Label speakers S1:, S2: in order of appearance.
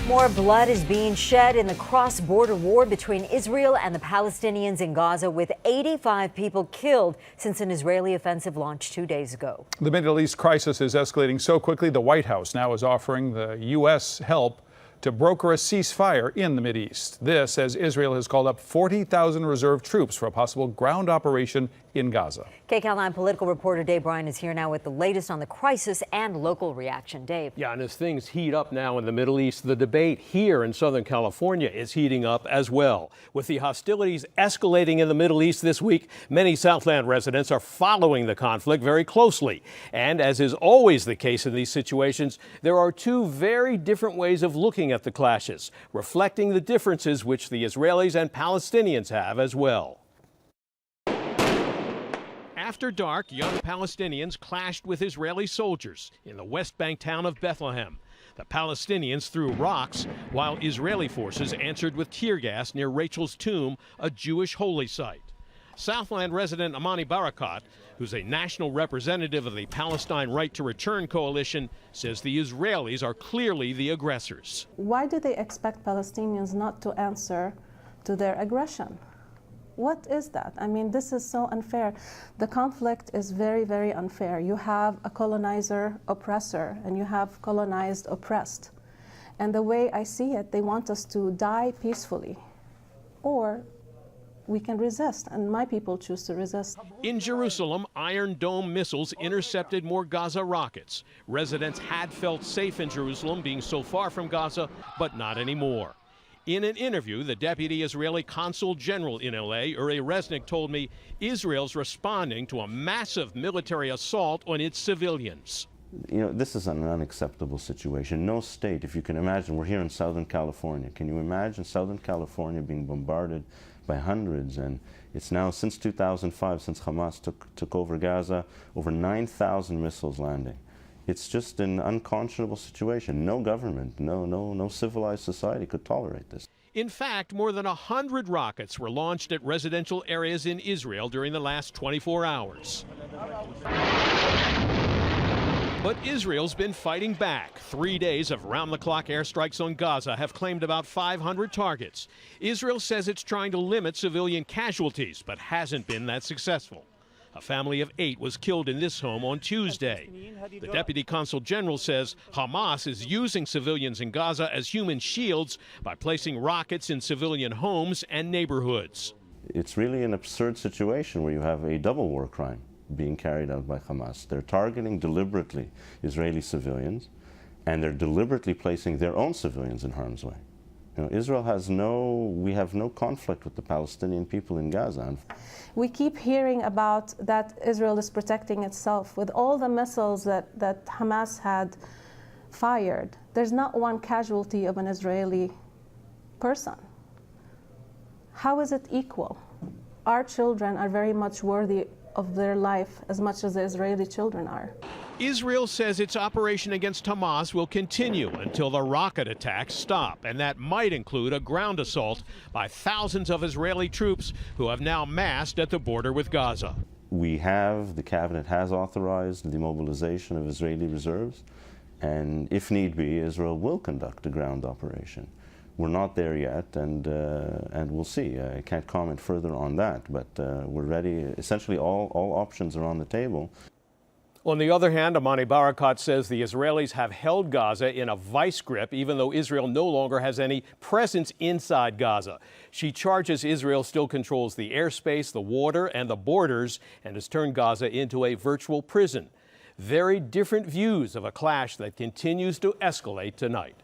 S1: More blood is being shed in the cross-border war between Israel and the Palestinians in Gaza, with 85 people killed since an Israeli offensive launched 2 days ago.
S2: The Middle East crisis is escalating so quickly, the White House now is offering the U.S. help to broker a ceasefire in the Mideast. This as Israel has called up 40,000 reserve troops for a possible ground operation in Gaza.
S1: KCAL 9 political reporter Dave Bryan is here now with the latest on the crisis and local reaction. Dave.
S3: Yeah, and as things heat up now in the Middle East, the debate here in Southern California is heating up as well. With the hostilities escalating in the Middle East this week, many Southland residents are following the conflict very closely. And as is always the case in these situations, there are two very different ways of looking at the clashes, reflecting the differences which the Israelis and Palestinians have as well. After dark, young Palestinians clashed with Israeli soldiers in the West Bank town of Bethlehem. The Palestinians threw rocks, while Israeli forces answered with tear gas near Rachel's tomb, a Jewish holy site. Southland resident Amani Barakat, who's a national representative of the Palestine Right to Return coalition, says the Israelis are clearly the aggressors.
S4: Why do they expect Palestinians not to answer to their aggression? What is that? I mean, this is so unfair. The conflict is very, very unfair. You have a colonizer oppressor, and you have colonized oppressed. And the way I see it, they want us to die peacefully, or we can resist, and my people choose to resist.
S3: In Jerusalem, Iron Dome missiles intercepted more Gaza rockets. Residents had felt safe in Jerusalem, being so far from Gaza, but not anymore. In an interview, the deputy Israeli consul general in L.A., Uri Resnick, told me Israel's responding to a massive military assault on its civilians.
S5: You know, this is an unacceptable situation. No state, if you can imagine, we're here in Southern California. Can you imagine Southern California being bombarded by hundreds? And it's now, since 2005, since Hamas took over Gaza, over 9,000 missiles landing. It's just an unconscionable situation. No government, no civilized society could tolerate this.
S3: In fact, more than 100 rockets were launched at residential areas in Israel during the last 24 hours. But Israel's been fighting back. 3 days of round-the-clock airstrikes on Gaza have claimed about 500 targets. Israel says it's trying to limit civilian casualties, but hasn't been that successful. A family of 8 was killed in this home on Tuesday. The deputy consul general says Hamas is using civilians in Gaza as human shields by placing rockets in civilian homes and neighborhoods.
S5: It's really an absurd situation where you have a double war crime being carried out by Hamas. They're targeting deliberately Israeli civilians, and they're deliberately placing their own civilians in harm's way. You know, we have no conflict with the Palestinian people in Gaza.
S4: We keep hearing about that Israel is protecting itself with all the missiles that Hamas had fired. There's not one casualty of an Israeli person. How is it equal? Our children are very much worthy of their life as much as the Israeli children are.
S3: Israel says its operation against Hamas will continue until the rocket attacks stop, and that might include a ground assault by thousands of Israeli troops who have now massed at the border with Gaza.
S5: The cabinet has authorized the mobilization of Israeli reserves, and if need be, Israel will conduct a ground operation. We're not there yet, and we'll see. I can't comment further on that, but we're ready. Essentially, all options are on the table.
S3: On the other hand, Amani Barakat says the Israelis have held Gaza in a vice grip, even though Israel no longer has any presence inside Gaza. She charges Israel still controls the airspace, the water, and the borders, and has turned Gaza into a virtual prison. Very different views of a clash that continues to escalate tonight.